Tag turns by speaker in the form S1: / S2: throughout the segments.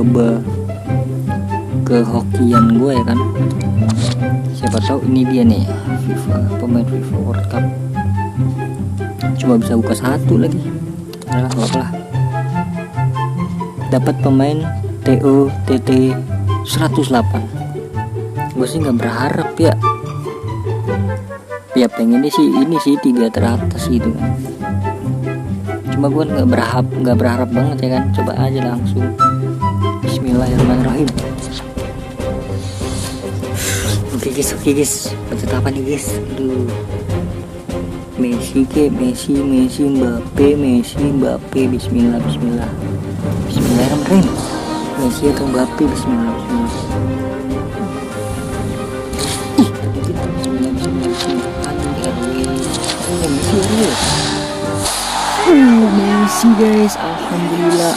S1: mencoba kehokian gue ya kan. Siapa tahu ini dia nih pemain FIFA World Cup. Cuma bisa buka satu lagi. Nah, apa-apa lah. Dapat pemain TOTT 108. Gue sih nggak berharap ya. Ya pengennya sih ini sih 3 teratas gitu kan. Cuma gue nggak berharap banget ya kan. Coba aja langsung. Bismillahirrahmanirrahim. Oke guys, pencet apa nih guys? Aduh. Messi, Mbappe, Bismillah. Bismillahirrahmanirrahim. Messi atau Mbappe, Bismillah. Messi guys, alhamdulillah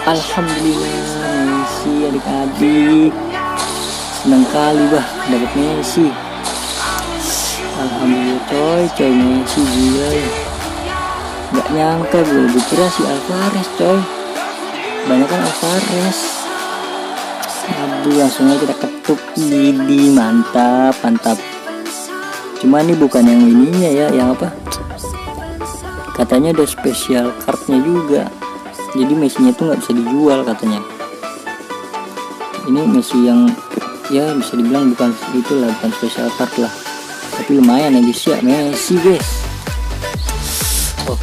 S1: Messi adik-adik, senang kali dapat Messi. Alhamdulillah coy Messi gila ya. Gak nyangka gue kira si Alvarez coy, banyak kan Alvarez. Aduh, langsung aja kita ketuk. Gini mantap. Cuma ini bukan yang ininya ya, yang apa, katanya ada spesial cardnya juga, jadi Messi-nya tuh nggak bisa dijual katanya. Ini Messi yang ya bisa dibilang bukan spesial card lah, tapi lumayan ya guys ya. Messi guys,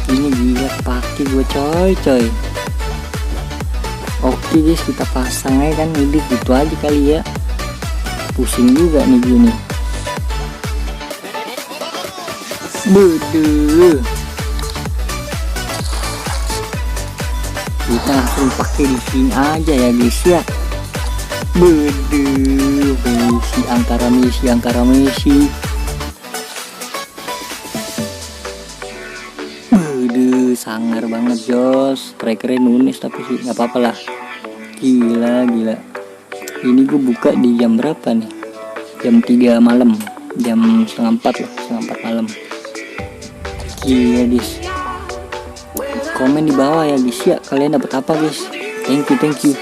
S1: ini gila kepake gue coy. Oke guys, kita pasang aja kan, ini gitu aja kali ya, pusing juga nih gini. Beduh, kita langsung pakai di sini aja ya guys ya. Beduh, angkara Messi. Beduh, sangar banget Jos. Strikernya Nunes tapi sih nggak apa-apa lah. Gila. Ini gue buka di jam berapa nih? Jam 3 malam, jam setengah 4 malam. Gila guys. Komen di bawah ya guys ya, kalian dapat apa guys? Thank you